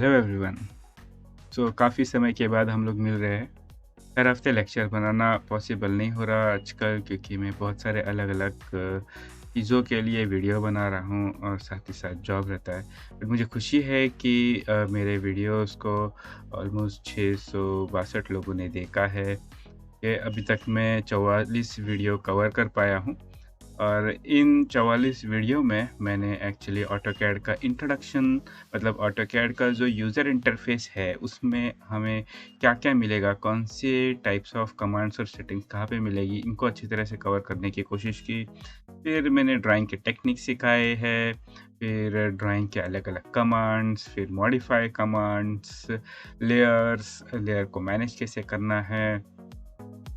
Hello everyone. काफ़ी समय के बाद हम लोग मिल रहे हैं। हर हफ्ते लेक्चर बनाना पॉसिबल नहीं हो रहा आजकल, क्योंकि मैं बहुत सारे अलग-अलग चीज़ों के लिए वीडियो बना रहा हूँ और साथ ही साथ जॉब रहता है। बट मुझे खुशी है कि मेरे वीडियोज़ को ऑलमोस्ट 662 लोगों ने देखा है। कि अभी तक मैं 44 वीडियो कवर कर पाया हूँ। और इन 44 वीडियो में मैंने एक्चुअली ऑटोकैड का इंट्रोडक्शन, मतलब ऑटोकैड का जो यूज़र इंटरफेस है उसमें हमें क्या-क्या मिलेगा, कौन से टाइप्स ऑफ कमांड्स और सेटिंग्स कहाँ पे मिलेगी, इनको अच्छी तरह से कवर करने की कोशिश की। फिर मैंने ड्राइंग के टेक्निक सिखाए हैं, फिर ड्राइंग के अलग-अलग कमांड्स, फिर मॉडिफाई कमांड्स, लेयर को मैनेज कैसे करना है,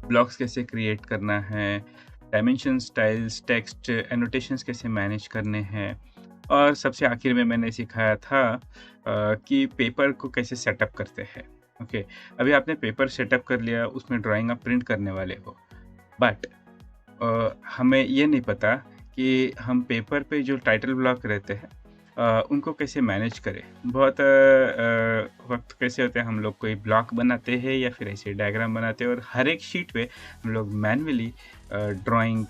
ब्लॉक्स कैसे क्रिएट करना है, डायमेंशन, स्टाइल्स, टेक्स्ट, एनोटेशंस कैसे मैनेज करने हैं, और सबसे आखिर में मैंने सिखाया था कि पेपर को कैसे सेटअप करते हैं। ओके, अभी आपने पेपर सेटअप कर लिया, उसमें ड्राइंग आप प्रिंट करने वाले हो, बट हमें ये नहीं पता कि हम पेपर पे जो टाइटल ब्लॉक रहते हैं उनको कैसे मैनेज करें। बहुत वक़्त कैसे होते हैं, हम लोग कोई ब्लॉक बनाते हैं या फिर ऐसे डायग्राम बनाते हैं और हर एक शीट पे हम लोग मैन्युअली ड्राइंग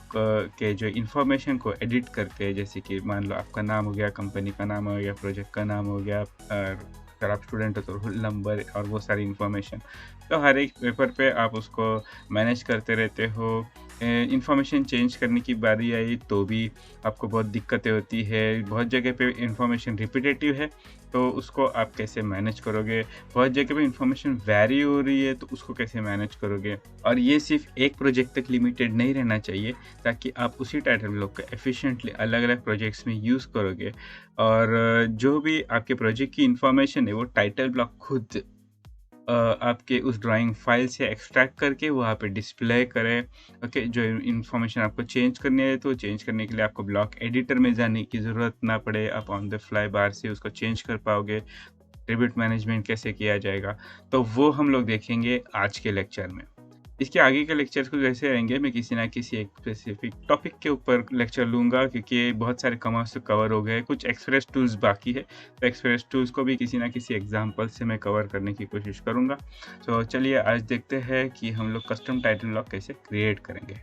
के जो इन्फॉर्मेशन को एडिट करते हैं। जैसे कि मान लो आपका नाम हो गया, कंपनी का नाम हो गया, प्रोजेक्ट का नाम हो गया, अगर आप स्टूडेंट हो तो रोल नंबर और वो सारी इन्फॉर्मेशन। तो हर एक पेपर पे आप उसको मैनेज करते रहते हो। इन्फॉर्मेशन चेंज करने की बारी आई तो भी आपको बहुत दिक्कतें होती है। बहुत जगह पे इन्फॉर्मेशन रिपीटेटिव है, तो उसको आप कैसे मैनेज करोगे? बहुत जगह पे इन्फॉर्मेशन वैरी हो रही है, तो उसको कैसे मैनेज करोगे? और ये सिर्फ़ एक प्रोजेक्ट तक लिमिटेड नहीं रहना चाहिए, ताकि आप उसी टाइटल ब्लॉक को एफ़िशिएंटली अलग-अलग प्रोजेक्ट्स में यूज़ करोगे। और जो भी आपके प्रोजेक्ट की इन्फॉर्मेशन है, वो टाइटल ब्लॉक खुद आपके उस ड्राइंग फाइल से एक्सट्रैक्ट करके वहाँ पे डिस्प्ले करें। ओके, जो इन्फॉर्मेशन आपको चेंज करनी है, तो चेंज करने के लिए आपको ब्लॉक एडिटर में जाने की ज़रूरत ना पड़े, आप ऑन द फ्लाई बार से उसको चेंज कर पाओगे। ट्रिब्यूट मैनेजमेंट कैसे किया जाएगा, तो वो हम लोग देखेंगे आज के लेक्चर में। इसके आगे के लेक्चर्स कुछ ऐसे रहेंगे, मैं किसी ना किसी एक स्पेसिफिक टॉपिक के ऊपर लेक्चर लूँगा, क्योंकि बहुत सारे कमांड्स तो कवर हो गए, कुछ एक्सप्रेस टूल्स बाकी है, तो एक्सप्रेस टूल्स को भी किसी ना किसी एग्जांपल से मैं कवर करने की कोशिश करूँगा। तो चलिए आज देखते हैं कि हम लोग कस्टम टाइटल ब्लॉक कैसे क्रिएट करेंगे।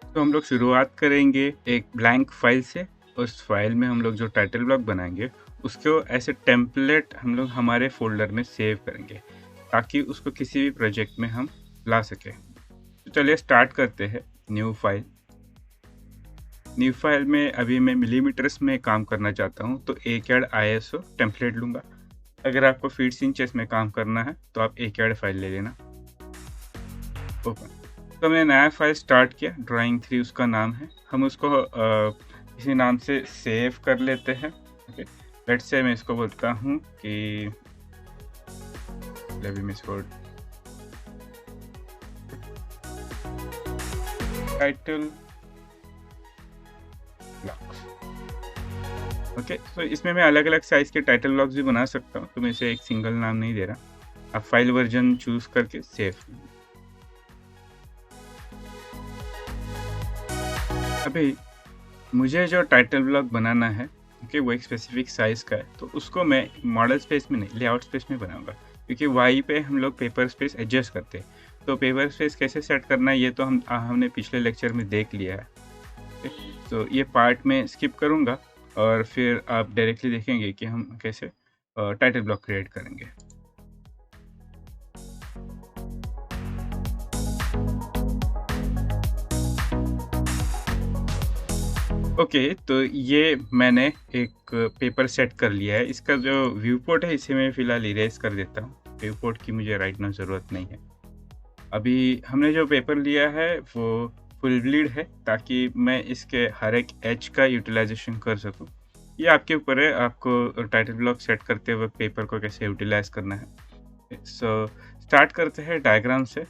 तो हम लोग शुरुआत करेंगे एक ब्लैंक फाइल से। उस फाइल में हम लोग जो टाइटल ब्लॉक बनाएंगे उसको एज ए टेम्पलेट हम लोग हमारे फ़ोल्डर में सेव करेंगे, ताकि उसको किसी भी प्रोजेक्ट में हम ला सकें। तो चलिए स्टार्ट करते हैं। New file. न्यू फाइल में अभी मैं मिलीमीटर्स में काम करना चाहता हूँ, तो ACAD ISO टेम्पलेट लूँगा। अगर आपको फीट्स इंचेस में काम करना है तो आप ACAD फाइल ले लेना। ओपन। तो मैंने नया फाइल स्टार्ट किया, ड्राइंग 3 उसका नाम है। हम उसको किसी नाम से सेव कर लेते हैं। ओके, लेट्स से मैं इसको बोलता हूँ कि लेट मी इसको टाइटल ब्लॉक्स। ओके, तो इसमें मैं अलग-अलग साइज़ के टाइटल ब्लॉक्स भी बना सकता हूँ, तो मैं इसे एक सिंगल नाम नहीं दे रहा। आप फाइल वर्जन चूज़ करके सेव। अभी मुझे जो टाइटल ब्लॉक बनाना है, ओके, वो एक स्पेसिफिक साइज़ का है, तो उसको मैं मॉडल स्पेस में नहीं, लेआउट स्पेस में बनाऊँगा, क्योंकि वहीं पे हम लोग पेपर स्पेस एडजस्ट करते हैं। तो पेपर स्पेस कैसे सेट करना है, ये तो हमने पिछले लेक्चर में देख लिया है। ओके, तो ये पार्ट मैं स्किप करूँगा और फिर आप डायरेक्टली देखेंगे कि हम कैसे टाइटल ब्लॉक क्रिएट करेंगे। ओके, तो ये मैंने एक पेपर सेट कर लिया है। इसका जो व्यू पोर्ट है इसे मैं फ़िलहाल इरेज़ कर देता हूँ। व्यू पोर्ट की मुझे राइट नाउ ज़रूरत नहीं है। अभी हमने जो पेपर लिया है वो फुल ब्लीड है, ताकि मैं इसके हर एक एज का यूटिलाइज़ेशन कर सकूँ। ये आपके ऊपर है, आपको टाइटल ब्लॉक सेट करते वक़्त पेपर को कैसे यूटिलाइज़ करना है। सो स्टार्ट करते हैं डायग्राम से।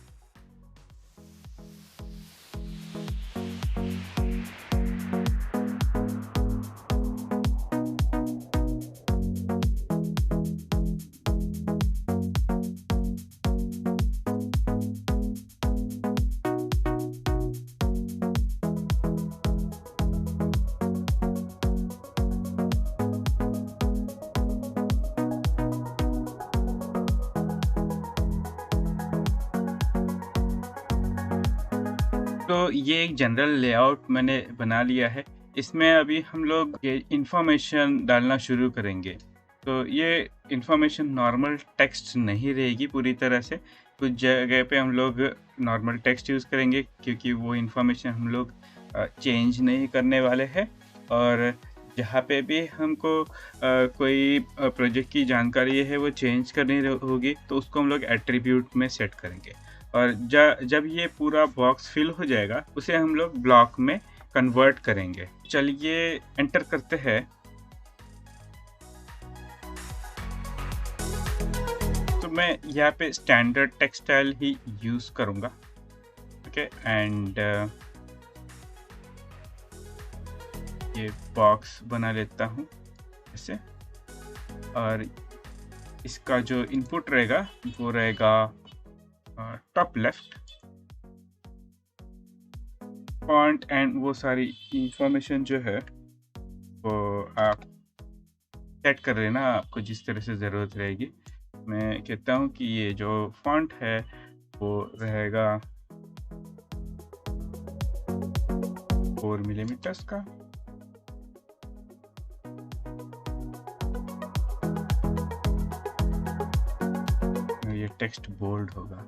तो ये एक जनरल लेआउट मैंने बना लिया है। इसमें अभी हम लोग ये इन्फॉर्मेशन डालना शुरू करेंगे। तो ये इन्फॉर्मेशन नॉर्मल टेक्स्ट नहीं रहेगी पूरी तरह से। कुछ जगह पे हम लोग नॉर्मल टेक्स्ट यूज़ करेंगे क्योंकि वो इन्फॉर्मेशन हम लोग चेंज नहीं करने वाले हैं। और जहाँ पे भी हमको कोई प्रोजेक्ट की जानकारी है वो चेंज करनी होगी तो उसको हम लोग एट्रीब्यूट में सेट करेंगे। और जब ये पूरा बॉक्स फिल हो जाएगा उसे हम लोग ब्लॉक में कन्वर्ट करेंगे। चलिए एंटर करते हैं। तो मैं यहाँ पे स्टैंडर्ड टेक्स्ट स्टाइल ही यूज़ करूँगा। ओके एंड ये बॉक्स बना लेता हूँ ऐसे। और इसका जो इनपुट रहेगा वो रहेगा टॉप लेफ्ट। फॉन्ट एंड वो सारी इंफॉर्मेशन जो है वो आप सेट कर लेना, आपको जिस तरह से ज़रूरत रहेगी। मैं कहता हूँ कि ये जो फॉन्ट है वो रहेगा 4 मिलीमीटर्स का। ये टेक्स्ट बोल्ड होगा।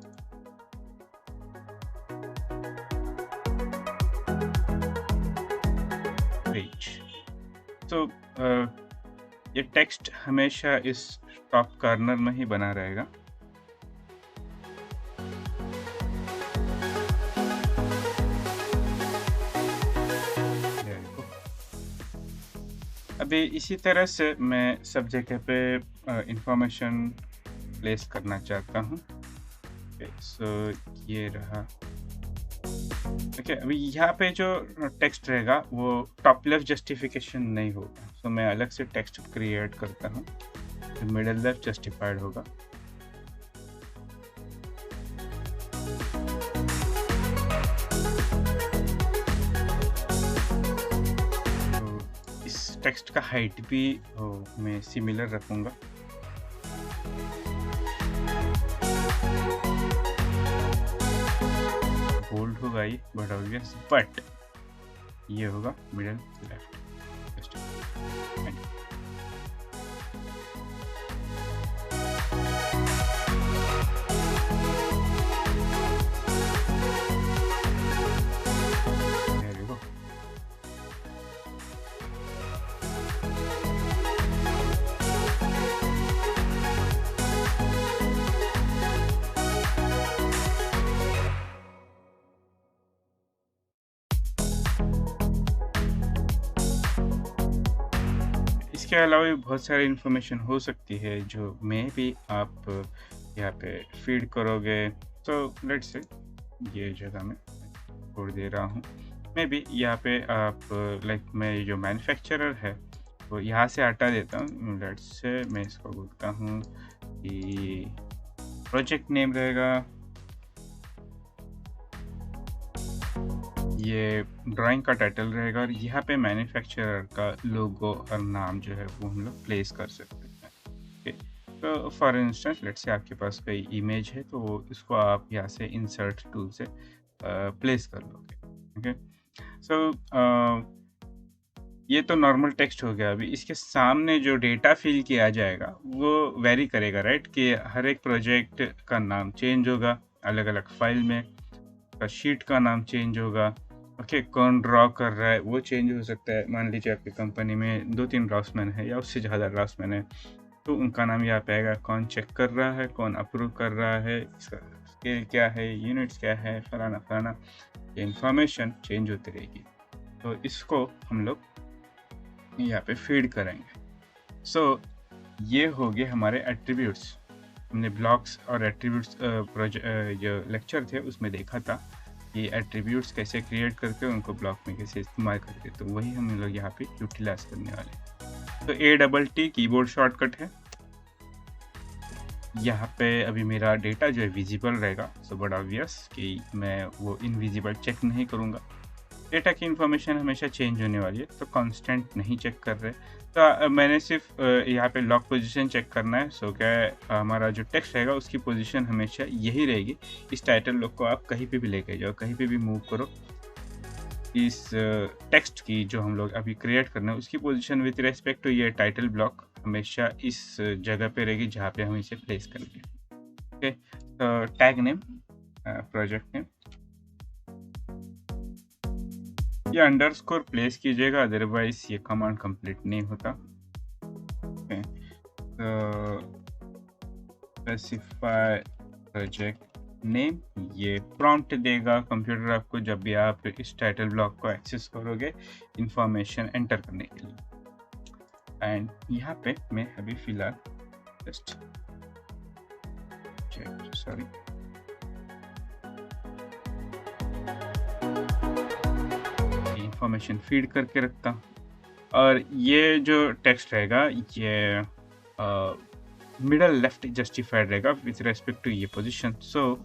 तो ये टेक्स्ट हमेशा इस टॉप कॉर्नर में ही बना रहेगा। अभी इसी तरह से मैं सब जगह पे इंफॉर्मेशन प्लेस करना चाहता हूँ। सो ये रहा। ओके अभी यहाँ पे जो टेक्स्ट रहेगा वो टॉप लेफ्ट जस्टिफिकेशन नहीं होगा। सो मैं अलग से टेक्स्ट क्रिएट करता हूँ तो मिडल लेफ्ट जस्टिफाइड होगा। तो इस टेक्स्ट का हाइट भी मैं सिमिलर रखूँगा। बोल्ड होगा ये बट ऑब्वियस, बट ये होगा मिडल लेफ्ट। इसके अलावा भी बहुत सारी इन्फॉर्मेशन हो सकती है जो मैं भी आप यहाँ पे फीड करोगे। तो लेट्स से ये जगह मैं छोड़ दे रहा हूँ। मैं भी यहाँ पे आप लाइक मैं जो मैन्युफैक्चरर है तो यहाँ से हटा देता हूँ। लेट्स से मैं इसको बोलता हूँ कि प्रोजेक्ट नेम रहेगा ये, ड्राइंग का टाइटल रहेगा और यहाँ पे मैन्युफैक्चरर का लोगो और नाम जो है वो हम लोग प्लेस कर सकते हैं। ओके तो फॉर इंस्टेंस लेट्स से आपके पास कोई इमेज है तो इसको आप यहाँ से इंसर्ट टूल से प्लेस कर लोगे। ओके सो ये तो नॉर्मल टेक्स्ट हो गया। अभी इसके सामने जो डेटा फिल किया जाएगा वो वेरी करेगा राइट, कि हर एक प्रोजेक्ट का नाम चेंज होगा अलग अलग फाइल में, शीट का नाम चेंज होगा। ओके कौन ड्रॉ कर रहा है वो चेंज हो सकता है। मान लीजिए आपकी कंपनी में 2-3 ड्राफ्ट्समैन है या उससे ज़्यादा ड्राफ्ट्समैन है तो उनका नाम यहाँ पे आएगा, कौन चेक कर रहा है, कौन अप्रूव कर रहा है, इसका स्केल क्या है, यूनिट्स क्या है, फलाना फलाना, ये इंफॉर्मेशन चेंज होती रहेगी। तो इसको हम लोग यहाँ पे फीड करेंगे। सो ये हो गए हमारे एट्रीब्यूट्स। हमने ब्लॉक्स और एट्रीब्यूट्स जो लेक्चर थे उसमें देखा था कि एट्रीब्यूट्स कैसे क्रिएट करके उनको ब्लॉक में कैसे इस्तेमाल करके, तो वही हम लोग यहाँ पे यूटिलाइज करने वाले। तो ATT कीबोर्ड शॉर्टकट है। यहाँ पे अभी मेरा डेटा जो है विजिबल रहेगा। सो बड़ा ऑब्वियस कि मैं वो इनविजिबल चेक नहीं करूँगा। डेटा की इन्फॉर्मेशन हमेशा चेंज होने वाली है, तो कांस्टेंट नहीं चेक कर रहे। तो मैंने सिर्फ यहाँ पे लॉक पोजीशन चेक करना है। सो क्या हमारा जो टेक्स्ट रहेगा उसकी पोजीशन हमेशा यही रहेगी। इस टाइटल लॉक को आप कहीं पे भी लेके जाओ, कहीं पे भी मूव करो, इस टेक्स्ट की जो हम लोग अभी क्रिएट करना है उसकी पोजीशन विथ रेस्पेक्ट टू ये टाइटल ब्लॉक हमेशा इस जगह पे रहेगी जहाँ पे हम इसे प्लेस करेंगे। ओके, तो टैग नेम, प्रोजेक्ट नेम, ये अंडरस्कोर प्लेस कीजिएगा, अदरवाइज ये कमांड कंप्लीट नहीं होता। ओके, तो स्पेसिफाई प्रोजेक्ट नेम, ये प्रॉम्प्ट देगा कंप्यूटर आपको जब भी आप इस टाइटल ब्लॉक को एक्सेस करोगे इंफॉर्मेशन एंटर करने के लिए। एंड यहाँ पे मैं अभी फिलहाल जस्ट सॉरी इंफॉर्मेशन फीड करके रखता हूँ। और ये जो टेक्स्ट रहेगा ये मिडल लेफ्ट जस्टिफाइड रहेगा विथ रेस्पेक्ट टू ये पोजीशन। सो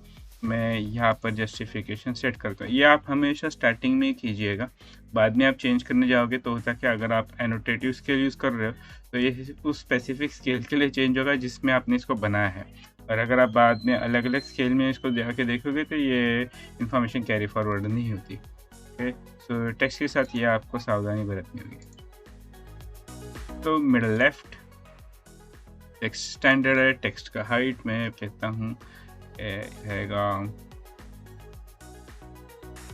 मैं यहाँ पर जस्टिफिकेशन सेट करता हूँ। ये आप हमेशा स्टार्टिंग में ही कीजिएगा, बाद में आप चेंज करने जाओगे तो होता है कि अगर आप एनोटेटिव स्केल यूज़ कर रहे हो तो ये उस स्पेसिफिक स्केल के लिए चेंज होगा जिसमें आपने इसको बनाया है। और अगर आप बाद में अलग अलग स्केल में इसको जाके देखोगे तो ये इन्फॉर्मेशन कैरी फॉरवर्ड नहीं होती। ओके, सो टेक्स्ट के साथ ये आपको सावधानी बरतनी होगी। तो मिडल लेफ्ट टेक्स्ट स्टैंडर्ड है, टेक्स्ट का हाइट मैं कहता हूँ रहेगा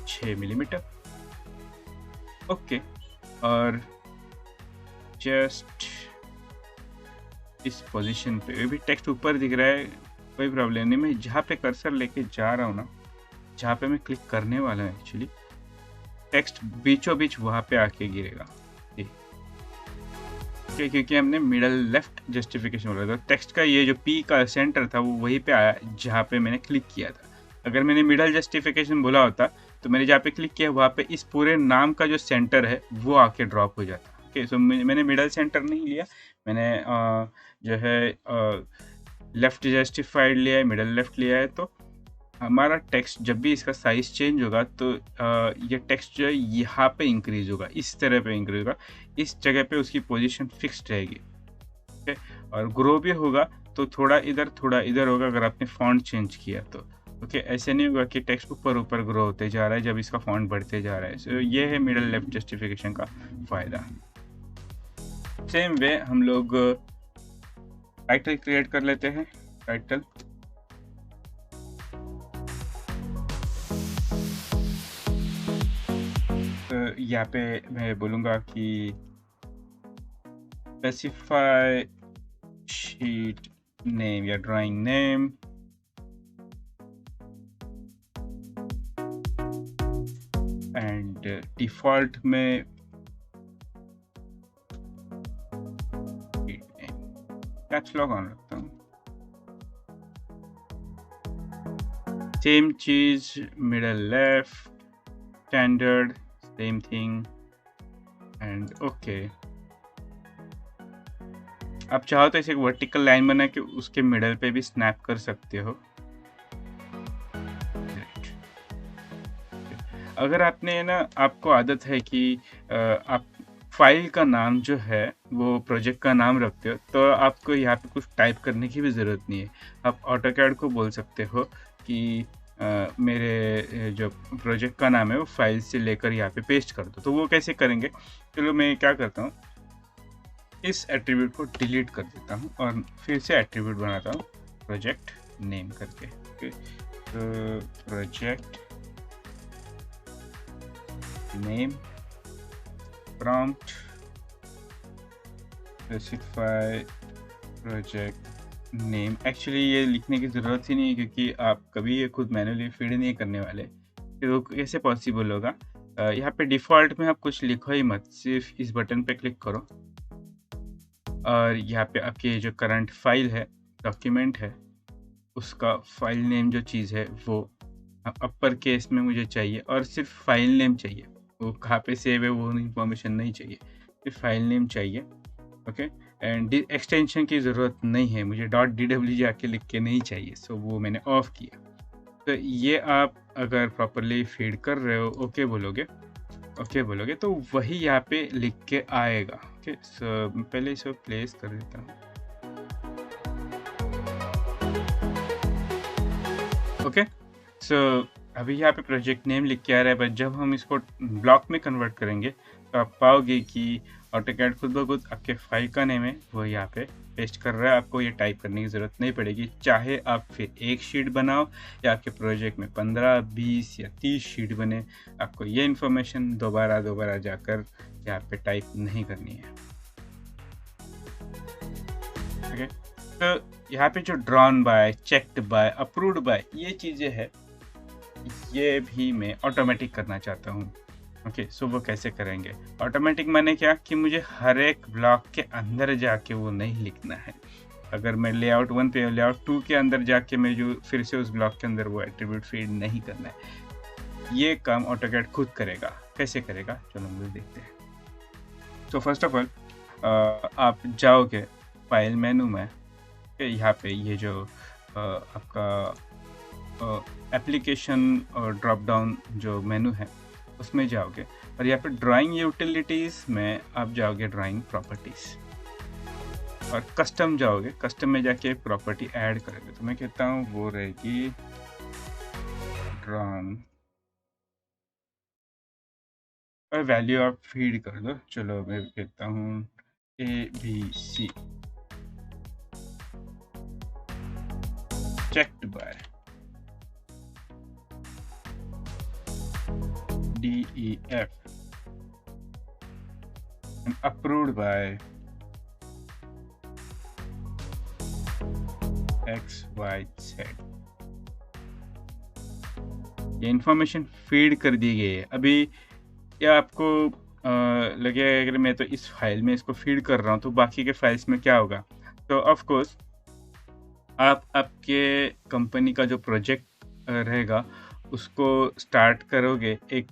6 मिलीमीटर। ओके, और जस्ट इस पोजीशन पे भी टेक्स्ट ऊपर दिख रहा है, कोई प्रॉब्लम नहीं। मैं जहाँ पे कर्सर लेके जा रहा हूँ ना, जहाँ पे मैं क्लिक करने वाला हूँ एक्चुअली, टेक्स्ट बीचों बीच वहाँ पे आके गिरेगा, क्योंकि हमने मिडल लेफ्ट जस्टिफिकेशन बोला था। टेक्स्ट का ये जो पी का सेंटर था वो वहीं पे आया जहाँ पे मैंने क्लिक किया था। अगर मैंने मिडल जस्टिफिकेशन बोला होता तो मैंने जहाँ पे क्लिक किया वहाँ पे इस पूरे नाम का जो सेंटर है वो आके ड्रॉप हो जाता। ओके, सो मैंने मिडल सेंटर नहीं लिया, मैंने जो है लेफ्ट जस्टिफाइड लिया है, मिडल लेफ्ट लिया है। तो हमारा टेक्स्ट जब भी इसका साइज चेंज होगा तो ये टेक्स्ट जो है यहाँ पे इंक्रीज होगा, इस तरह पे इंक्रीज होगा, इस जगह पे उसकी पोजीशन फिक्स्ड रहेगी। ओके, और ग्रो भी होगा तो थोड़ा इधर होगा अगर आपने फॉन्ट चेंज किया तो। ओके, ऐसे नहीं होगा कि टेक्स्ट ऊपर ऊपर ग्रो होते जा रहा है जब इसका फॉन्ट बढ़ते जा रहा है। सो ये है मिडल लेफ्ट जस्टिफिकेशन का फ़ायदा। सेम वे हम लोग टाइटल क्रिएट कर लेते हैं। टाइटल यहाँ पे मैं बोलूँगा कि स्पेसिफाई शीट नेम या ड्राइंग नेम, एंड डिफ़ॉल्ट में कैप्स लॉक ऑन रखता हूँ। Same cheese middle left standard, same thing and okay. आप चाहो तो इसे वर्टिकल लाइन बना के उसके मिडल पे भी स्नैप कर सकते हो। अगर आपने ना, आपको आदत है कि आप फाइल का नाम जो है वो प्रोजेक्ट का नाम रखते हो तो आपको यहाँ पे कुछ टाइप करने की भी ज़रूरत नहीं है। आप ऑटोकैड को बोल सकते हो कि मेरे जो प्रोजेक्ट का नाम है वो फाइल से लेकर यहाँ पे पेस्ट कर दो। तो वो कैसे करेंगे, चलो मैं क्या करता हूँ, इस एट्रीब्यूट को डिलीट कर देता हूँ और फिर से एट्रीब्यूट बनाता हूँ प्रोजेक्ट नेम करके। ओके, तो project name prompt specify project name. Actually ये लिखने की ज़रूरत ही नहीं है क्योंकि आप कभी ये खुद मैन्युअली फीड नहीं करने वाले, तो कैसे पॉसिबल होगा। यहाँ पे डिफ़ॉल्ट में आप कुछ लिखो ही मत, सिर्फ इस बटन पे क्लिक करो और यहाँ पे आपकी जो करंट फाइल है, डॉक्यूमेंट है, उसका फाइल नेम जो चीज़ है वो अपर केस में मुझे चाहिए और सिर्फ फाइल नेम चाहिए। वो कहाँ पे सेव है वो इन्फॉर्मेशन नहीं चाहिए, सिर्फ फाइल नेम चाहिए। ओके, एंड एक्सटेंशन की ज़रूरत नहीं है, मुझे .dwg आके लिख के नहीं चाहिए। सो वो मैंने ऑफ किया। तो ये आप अगर प्रॉपरली फीड कर रहे हो, ओके बोलोगे ओके बोलोगे तो वही यहाँ पे लिख के आएगा। ओके, सो पहले इसे प्लेस कर देता हूँ। ओके, सो अभी यहाँ पे प्रोजेक्ट नेम लिख के आ रहा है, बट जब हम इसको ब्लॉक में कन्वर्ट करेंगे तो आप पाओगे कि ऑटोकैड खुद ब खुद आपके फाइल का नेम है वो यहाँ पे पेस्ट कर रहा है। आपको ये टाइप करने की ज़रूरत नहीं पड़ेगी, चाहे आप फिर एक शीट बनाओ या आपके प्रोजेक्ट में 15, 20 या 30 शीट बने, आपको ये इन्फॉर्मेशन दोबारा जाकर यहाँ पे टाइप नहीं करनी है। ओके, तो यहाँ पे जो drawn by, checked by, approved by ये चीज़ें हैं, ये भी मैं ऑटोमेटिक करना चाहता हूँ। ओके, सो वो कैसे करेंगे? ऑटोमेटिक माने क्या कि मुझे हर एक ब्लॉक के अंदर जाके वो नहीं लिखना है। अगर मैं लेआउट 1 पे लेआउट 2 के अंदर जाके मैं जो फिर से उस ब्लॉक के अंदर वो एट्रीब्यूट फीड नहीं करना है। ये काम ऑटोकैड खुद करेगा। कैसे करेगा चलो हम देखते हैं। तो फर्स्ट ऑफ ऑल आप जाओगे फाइल मेनू में, यहाँ पे ये जो आपका एप्लीकेशन और ड्रॉप डाउन जो मेनू है उसमें जाओगे और यहाँ पे ड्राइंग यूटिलिटीज़ में आप जाओगे ड्राइंग प्रॉपर्टीज़ और कस्टम जाओगे। कस्टम में जाके प्रॉपर्टी ऐड करोगे तो मैं कहता हूँ वो रहेगी ड्रॉन और वैल्यू आप फीड कर दो। चलो मैं कहता हूँ ABC checked by DEF and approved by XYZ। ये इंफॉर्मेशन फीड कर दी गई है। अभी या आपको लगेगा अगर मैं तो इस फाइल में इसको फीड कर रहा हूँ तो बाकी के फाइल्स में क्या होगा। तो ऑफ कोर्स आप आपके कंपनी का जो प्रोजेक्ट रहेगा उसको स्टार्ट करोगे एक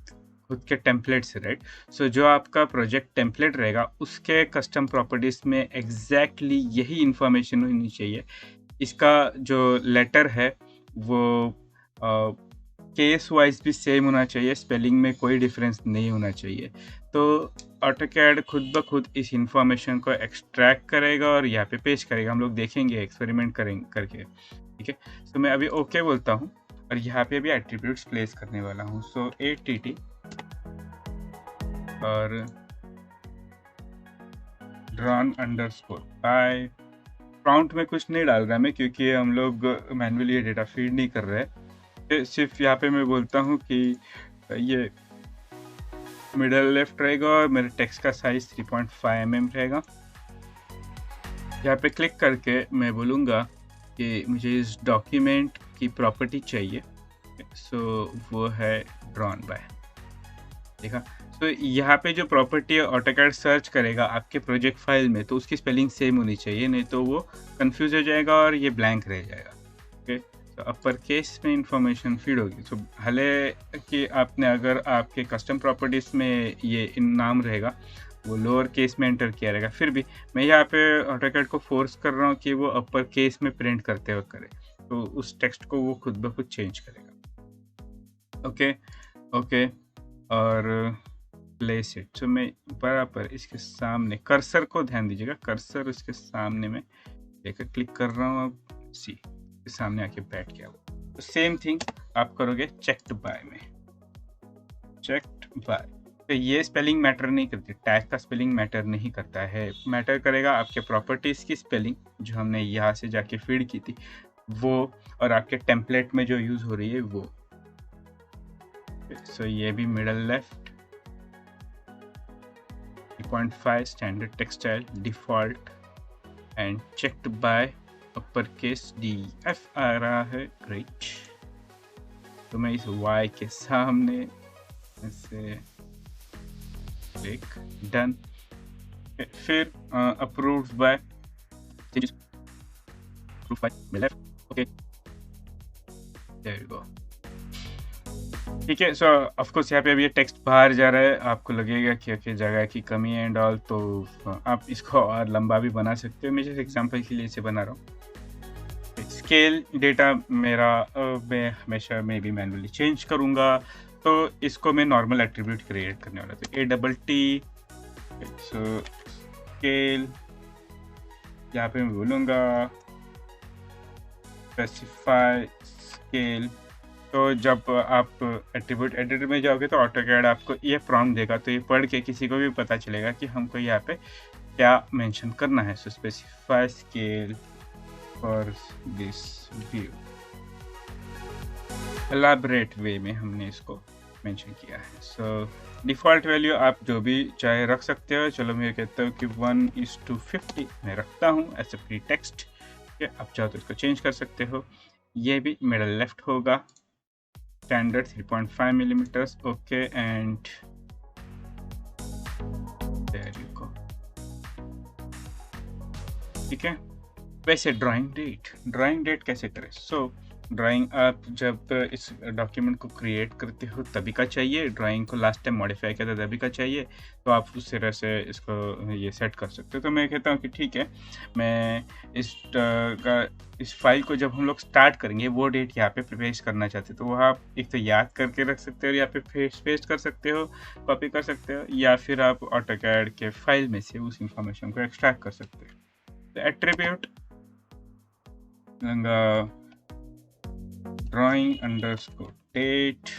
खुद के टेम्पलेट से, राइट। सो जो आपका प्रोजेक्ट टेम्पलेट रहेगा उसके कस्टम प्रॉपर्टीज़ में एग्जैक्टली यही इंफॉर्मेशन होनी चाहिए। इसका जो लेटर है वो केस वाइज भी सेम होना चाहिए, स्पेलिंग में कोई डिफरेंस नहीं होना चाहिए। तो ऑटोकैड खुद ब खुद इस इंफॉर्मेशन को एक्सट्रैक्ट करेगा और यहाँ पे पेश करेगा। हम लोग देखेंगे एक्सपेरिमेंट करेंगे करके, ठीक है। तो मैं अभी ओके बोलता हूँ और यहाँ पे भी एट्रीब्यूट्स प्लेस करने वाला हूँ। सो ATT और ड्रॉन अंडरस्कोर बाय। प्रॉम्प्ट में कुछ नहीं डाल रहा मैं क्योंकि हम लोग मैन्युअली ये डेटा फीड नहीं कर रहे हैं। सिर्फ यहाँ पे मैं बोलता हूँ कि ये मिडल लेफ्ट रहेगा और मेरे टेक्स्ट का साइज 3.5 mm रहेगा। यहाँ पे क्लिक करके मैं बोलूँगा कि मुझे इस डॉक्यूमेंट की प्रॉपर्टी चाहिए। सो वो है ड्रॉन बाय, देखा। तो यहाँ पे जो प्रॉपर्टी ऑटोकैड सर्च करेगा आपके प्रोजेक्ट फाइल में तो उसकी स्पेलिंग सेम होनी चाहिए, नहीं तो वो कंफ्यूज हो जाएगा और ये ब्लैंक रह जाएगा। ओके, तो अपर केस में इंफॉर्मेशन फीड होगी। तो भले कि आपने अगर आपके कस्टम प्रॉपर्टीज़ में ये नाम रहेगा वो लोअर केस में एंटर किया रहेगा, फिर भी मैं यहाँ पे ऑटोकैड को फोर्स कर रहा हूँ कि वो अपर केस में प्रिंट करते हुए करे, तो उस टेक्स्ट को वो खुद ब खुद चेंज करेगा। ओके ओके, और प्लेस इट। तो मैं बराबर इसके सामने कर्सर को ध्यान दीजिएगा, कर्सर उसके सामने में लेकर क्लिक कर रहा हूँ। अब सी के सामने आके बैठ गया वो। तो सेम थिंग आप करोगे चेक्ड बाय में। चेक्ड बाय तो ये स्पेलिंग मैटर नहीं करती, टैग का स्पेलिंग मैटर नहीं करता है। मैटर करेगा आपके प्रॉपर्टीज़ की स्पेलिंग जो हमने यहाँ से जाके फीड की थी वो, और आपके टेम्पलेट में जो यूज़ हो रही है वो। सो ये भी middle left 3.5 standard textile default and checked by upper case DF आ रहा है। ग्रेट, तो मैं इस Y के सामने ऐसे क्लिक डन। फिर approved by left. Okay, there you go. ठीक है। सो ऑफ कोर्स यहाँ पे अभी ये टेक्स्ट बाहर जा रहा है, आपको लगेगा कि जगह की कमी है एंड ऑल, तो आप इसको और लंबा भी बना सकते हो। मैं जैसे एग्जांपल के लिए इसे बना रहा हूँ। स्केल डेटा मेरा मैं हमेशा भी मैन्युअली चेंज करूँगा। तो इसको मैं नॉर्मल एट्रीब्यूट क्रिएट करने वाला था। ATT स्केल, यहाँ पे मैं बोलूँगा स्पेसिफाई स्केल। तो जब आप एट्रीब्यूट एडिटर में जाओगे तो ऑटोकैड आपको ये प्रॉम्प्ट देगा, तो ये पढ़ के किसी को भी पता चलेगा कि हमको यहाँ पे क्या मेंशन करना है। So specify scale for this view, elaborate way में हमने इसको मेंशन किया है। सो डिफ़ॉल्ट वैल्यू आप जो भी चाहे रख सकते हो। चलो मैं कहता हूँ कि 1:50 मैं रखता हूँ एज ए फ्री टेक्स्ट। आप चाहो तो इसको चेंज कर सकते हो। ये भी मिडल लेफ्ट होगा, standard 3.5 millimeters. Okay, and there you go. ठीक है। वैसे ड्राइंग डेट कैसे करें? सो ड्राइंग आप जब इस डॉक्यूमेंट को क्रिएट करते हो तभी का चाहिए, ड्राइंग को लास्ट टाइम मॉडिफाई किया था तभी का चाहिए, तो आप उस तरह से इसको ये सेट कर सकते हो। तो मैं कहता हूँ कि ठीक है, मैं इस फाइल को जब हम लोग स्टार्ट करेंगे वो डेट यहाँ पे पेस्ट करना चाहते हो, तो वह आप एक तो याद करके रख सकते हो, या पे पेस्ट कर सकते हो, कॉपी कर सकते हो, या फिर आप ऑटोकैड के फाइल में से उस इंफॉर्मेशन को एक्सट्रैक्ट कर सकते हो। तो attribute drawing underscore date,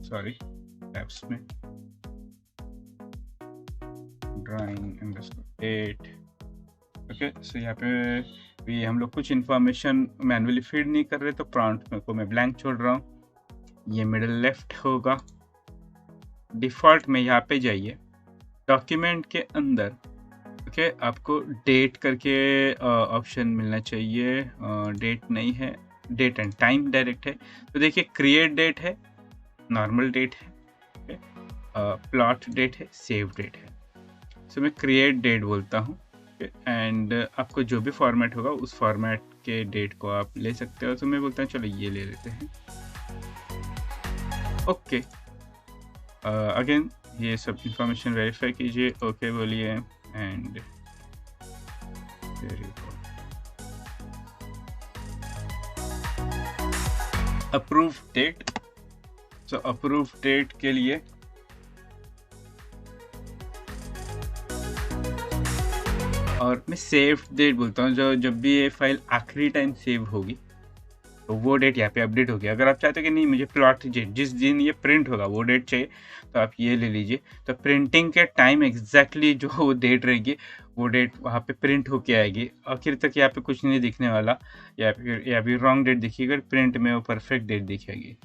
sorry tabs में drawing underscore date। ओके, सो यहाँ पे भी हम लोग कुछ इन्फॉर्मेशन मैन्युअली फीड नहीं कर रहे, तो प्रॉम्प्ट को मैं ब्लैंक छोड़ रहा हूँ। ये मिडल लेफ्ट होगा। डिफ़ॉल्ट में यहाँ पे जाइए, डॉक्यूमेंट के अंदर ओके आपको डेट करके ऑप्शन मिलना चाहिए। डेट नहीं है, डेट एंड टाइम डायरेक्ट है। तो देखिए क्रिएट डेट है, नॉर्मल डेट है, प्लॉट डेट है, सेव डेट है। सो मैं क्रिएट डेट बोलता हूँ, एंड आपको जो भी फॉर्मेट होगा उस फॉर्मेट के डेट को आप ले सकते हो। तो मैं बोलता हूँ चलो ये ले लेते हैं। ओके, अगेन ये सब इंफॉर्मेशन वेरीफाई कीजिए। ओके बोलिए, and approve date. So approve date के लिए और मैं सेव डेट बोलता हूँ, जो जब भी ये फाइल आखिरी टाइम सेव होगी तो वो डेट यहाँ पे अपडेट होगी। अगर आप चाहते हो कि नहीं मुझे प्लॉट जिस दिन ये प्रिंट होगा वो डेट चाहिए, तो आप ये ले लीजिए। तो प्रिंटिंग के टाइम एग्जैक्टली जो वो डेट रहेगी वो डेट वहाँ पे प्रिंट होके आएगी। आखिर तक यहाँ पे कुछ नहीं दिखने वाला, या फिर रॉन्ग डेट दिखेगी, प्रिंट में वो परफेक्ट डेट दिखेगी।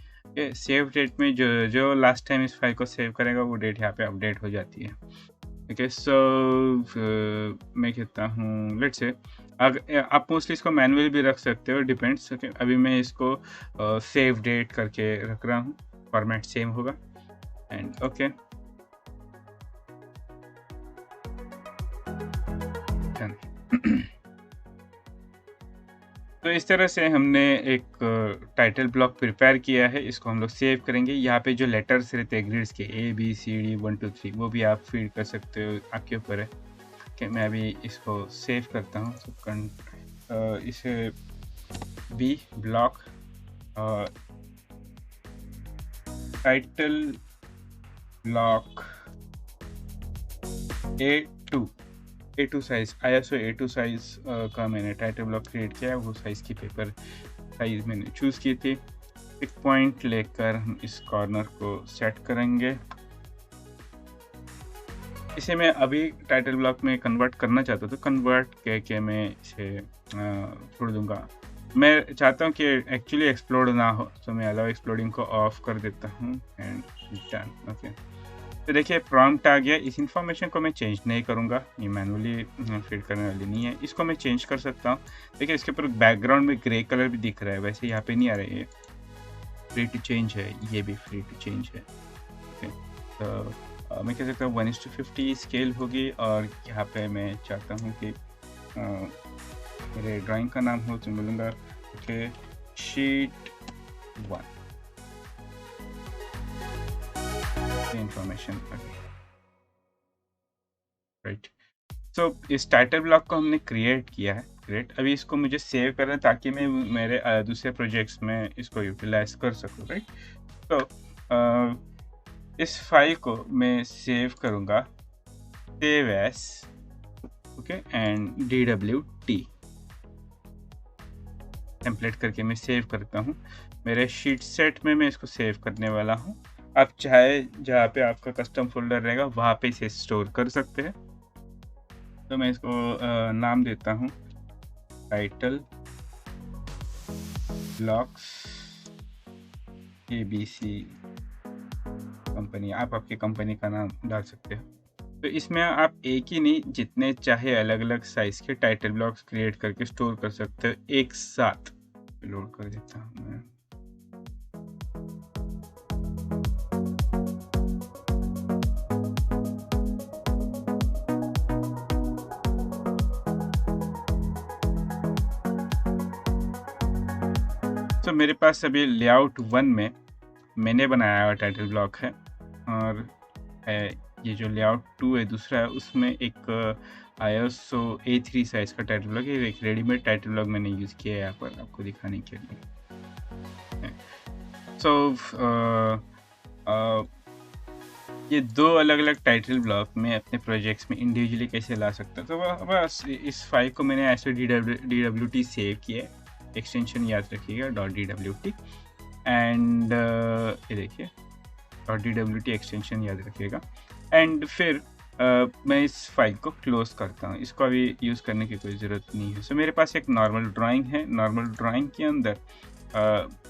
सेव डेट में जो लास्ट टाइम इस फाइल को सेव करेगा वो डेट यहाँ पे अपडेट हो जाती है। ओके, सो मैं कहता हूँ लेट्स से आप मोस्टली इसको मैनुअली भी रख सकते हो, डिपेंड्स। ओके, अभी मैं इसको सेव डेट करके रख रहा हूँ, फॉर्मेट सेम होगा, एंड ओके तो इस तरह से हमने एक टाइटल ब्लॉक प्रिपेयर किया है। इसको हम लोग सेव करेंगे। यहाँ पे जो लेटर्स रहते हैं ग्रिड्स के ABCD 1 2 3 वो भी आप फीड कर सकते हो, आपके ऊपर है। कि मैं अभी इसको सेव करता हूँ। तो इसे B block title block A2 size, ISO A2 size का मैंने टाइटल ब्लॉक क्रिएट किया है। वो साइज़ की पेपर साइज मैंने चूज़ की थी। एक पॉइंट लेकर हम इस कॉर्नर को सेट करेंगे। इसे मैं अभी टाइटल ब्लॉक में कन्वर्ट करना चाहता हूँ, तो कन्वर्ट के मैं इसे छोड़ दूँगा। मैं चाहता हूँ कि एक्चुअली एक्सप्लोड ना हो, तो मैं अलाउ एक्सप्लोडिंग को ऑफ कर देता हूँ, एंड डन। ओके, तो देखिए प्रॉम्प्ट आ गया। इस इंफॉर्मेशन को मैं चेंज नहीं करूँगा, ये मैनुअली फीड करने वाली नहीं है। इसको मैं चेंज कर सकता हूँ। देखिए इसके ऊपर बैकग्राउंड में ग्रे कलर भी दिख रहा है, वैसे यहाँ पे नहीं आ रहा है। ये फ्री टू चेंज है, ये भी फ्री टू चेंज है। ओके, तो मैं कह सकता हूँ 1:50 स्केल होगी, और यहाँ पे मैं चाहता हूँ कि मेरे ड्राइंग का नाम हो, तो मिलूँगा ओके शीट 1 इंफॉर्मेशन। राइट, सो इस टाइटल ब्लॉक को हमने क्रिएट किया है। ग्रेट, अभी इसको मुझे सेव करना है ताकि मैं मेरे दूसरे प्रोजेक्ट्स में इसको यूटिलाइज कर सकूँ। राइट, तो इस फाइल को मैं सेव करूँगा, save S, okay, and DWT template करके मैं सेव करता हूँ। मेरे शीट सेट में मैं इसको सेव करने वाला हूँ। आप चाहे जहाँ पे आपका कस्टम फोल्डर रहेगा वहाँ पे इसे स्टोर कर सकते हैं। तो मैं इसको नाम देता हूँ टाइटल ब्लॉक्स ABC कंपनी। आप आपकी कंपनी का नाम डाल सकते हो। तो इसमें आप एक ही नहीं, जितने चाहे अलग अलग साइज के टाइटल ब्लॉक्स क्रिएट करके स्टोर कर सकते हो एक साथ। लोड कर देता हूँ मैं। तो मेरे पास अभी लेआउट 1 में मैंने बनाया हुआ टाइटल ब्लॉक है, और ये जो लेआउट 2 है दूसरा है, उसमें एक ISO A3 साइज का टाइटल ब्लॉक है। एक रेडीमेड टाइटल ब्लॉक मैंने यूज़ किया है यहाँ पर आपको दिखाने के लिए। सो ये दो अलग अलग टाइटल ब्लॉक मैं अपने प्रोजेक्ट्स में इंडिविजुअली कैसे ला सकता हूँ। तो बस इस फाइल को मैंने ऐसे DWT सेव किया है। एक्सटेंशन याद रखिएगा .dwt, एंड ये देखिए .dwt एक्सटेंशन याद रखिएगा। एंड फिर मैं इस फाइल को क्लोज करता हूँ। इसको अभी यूज़ करने की कोई ज़रूरत नहीं है। सो मेरे पास एक नॉर्मल ड्राइंग है। नॉर्मल ड्राइंग के अंदर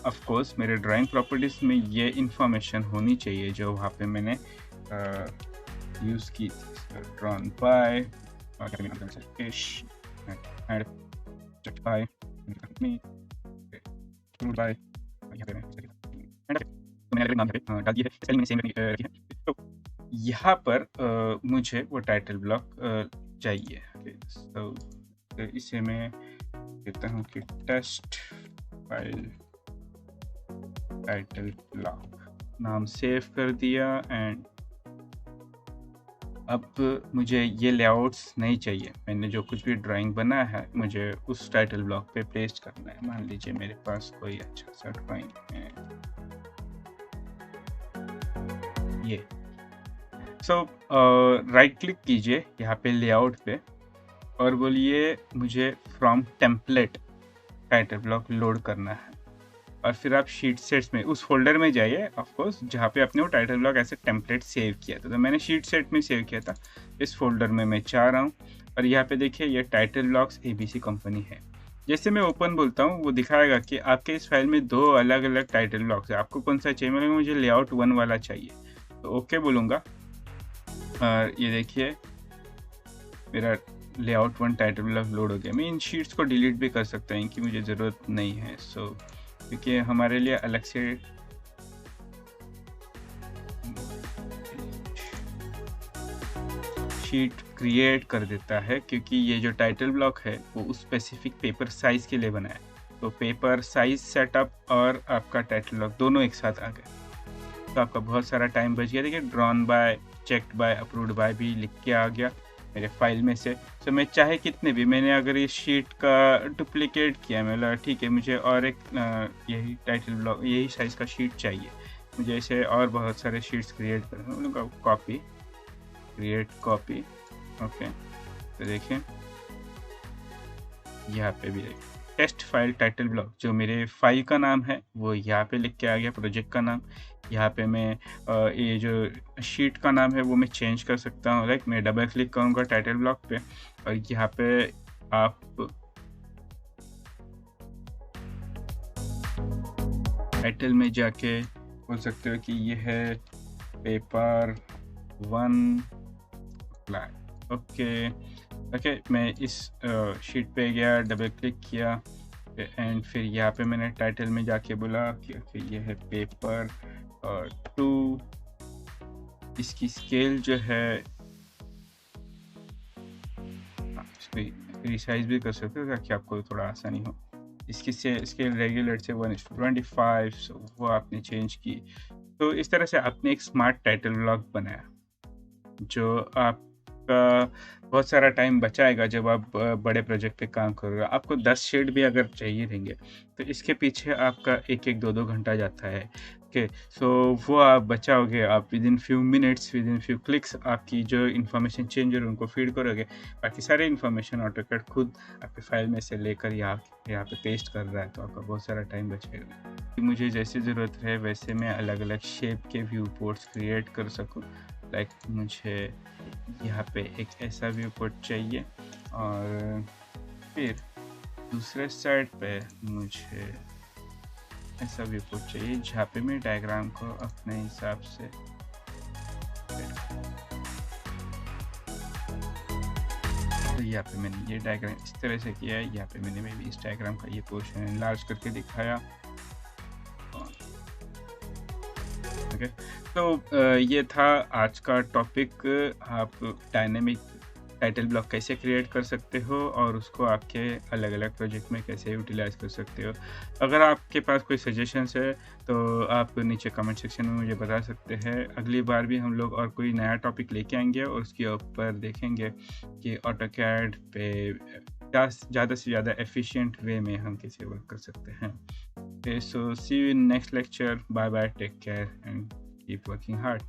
ऑफ कोर्स मेरे ड्राइंग प्रॉपर्टीज़ में ये इंफॉर्मेशन होनी चाहिए जो वहाँ पे मैंने यूज़ की थी। ड्रॉन बाय तो यहाँ पर मुझे वो टाइटल ब्लॉक चाहिए। तो इसे मैं कहता हूँ कि टेस्ट फाइल टाइटल ब्लॉक नाम सेव कर दिया। एंड अब मुझे ये लेआउट्स नहीं चाहिए। मैंने जो कुछ भी ड्राइंग बनाया है मुझे उस टाइटल ब्लॉक पे पेस्ट करना है। मान लीजिए मेरे पास कोई अच्छा सा ड्राइंग है, ये। सो राइट क्लिक कीजिए यहाँ पे लेआउट पे और बोलिए मुझे from template title block load करना है। और फिर आप शीट सेट्स में उस फोल्डर में जाइए, ऑफ कोर्स, जहाँ पे आपने वो टाइटल ब्लॉक ऐसे टेम्पलेट सेव किया था। तो मैंने शीट सेट में सेव किया था, इस फोल्डर में मैं चाह रहा हूँ। और यहाँ पे देखिए ये टाइटल ब्लॉक्स ABC कंपनी है। जैसे मैं ओपन बोलता हूँ वो दिखाएगा कि आपके इस फाइल में दो अलग अलग टाइटल ब्लॉक्स है, आपको कौन सा चाहिए। मतलब मुझे लेआउट 1 वाला चाहिए, तो ओके बोलूँगा। और ये देखिए मेरा लेआउट 1 टाइटल ब्लॉक लोड हो गया। मैं इन शीट्स को डिलीट भी कर सकता हूँ, इनकी मुझे ज़रूरत नहीं है। सो क्योंकि हमारे लिए अलग से शीट क्रिएट कर देता है, क्योंकि ये जो टाइटल ब्लॉक है वो उस स्पेसिफिक पेपर साइज के लिए बना है। तो पेपर साइज सेटअप और आपका टाइटल ब्लॉक दोनों एक साथ आ गए, तो आपका बहुत सारा टाइम बच गया। देखिए drawn by, checked by, approved by भी लिख के आ गया मेरे फाइल में से। तो मैं चाहे कितने भी, मैंने अगर इस शीट का डुप्लीकेट किया, मैं लगा ठीक है मुझे और एक यही टाइटल ब्लॉक, यही साइज़ का शीट चाहिए, मुझे ऐसे और बहुत सारे शीट्स क्रिएट करना है। उनका कॉपी, क्रिएट कॉपी, ओके। तो देखिए यहाँ पे भी देखिए टेस्ट फाइल टाइटल ब्लॉक, जो मेरे फाइल का नाम है वो यहाँ पे लिख के आ गया, प्रोजेक्ट का नाम। यहाँ पे मैं ये जो शीट का नाम है वो मैं चेंज कर सकता हूँ। लाइक मैं डबल क्लिक करूँगा टाइटल ब्लॉक पे और यहाँ पे आप टाइटल में जाके बोल सकते हो कि ये है पेपर 1 अप्लाई, ओके। मैं इस शीट पे गया, डबल क्लिक किया एंड फिर यहाँ पे मैंने टाइटल में जाके बोला कि ये है पेपर 2। इसकी स्केल जो है रिसाइज भी कर सकते हो ताकि आपको थोड़ा आसानी हो। इसकी स्केल रेगुलर से 1:25, वो आपने चेंज की। तो इस तरह से आपने एक स्मार्ट टाइटल ब्लॉक बनाया जो आपका बहुत सारा टाइम बचाएगा जब आप बड़े प्रोजेक्ट पे काम करोगे। आपको 10 शीट भी अगर चाहिए रहेंगे तो इसके पीछे आपका 1-1, 2-2 घंटा जाता है ओके, सो वो आप बचाओगे, आप within few minutes, within few clicks आपकी जो इन्फॉर्मेशन चेंज हो रही है उनको फीड करोगे। बाकी सारे इन्फॉर्मेशन ऑटोकैड खुद आपके फाइल में से लेकर यहाँ पे पेस्ट कर रहा है, तो आपका बहुत सारा टाइम बचेगा। मुझे जैसी ज़रूरत है वैसे मैं अलग-अलग शेप के व्यू पोर्ट्स क्रिएट कर सकूँ। लाइक मुझे यहाँ पे एक ऐसा व्यू पोर्ट चाहिए और फिर दूसरे साइड पे मुझे ऐसा व्यू पोर्ट चाहिए जहाँ पे मैं डायग्राम को अपने हिसाब से तो यहाँ पे मैंने ये डायग्राम इस तरह से किया है। यहाँ पे मैंने मे भी इस डायग्राम का ये पोर्शन एनलार्ज करके दिखाया। ओके, तो ये था आज का टॉपिक। आप डायनेमिक टाइटल ब्लॉक कैसे क्रिएट कर सकते हो और उसको आपके अलग-अलग प्रोजेक्ट में कैसे यूटिलाइज कर सकते हो। अगर आपके पास कोई सजेशंस है तो आप नीचे कमेंट सेक्शन में मुझे बता सकते हैं। अगली बार भी हम लोग और कोई नया टॉपिक लेके आएंगे और उसके ऊपर देखेंगे कि ऑटोकैड पे ज़्यादा से ज़्यादा एफिशिएंट वे में हम कैसे वर्क कर सकते हैं। Okay, so see you in next lecture. Bye bye, take care and keep working hard.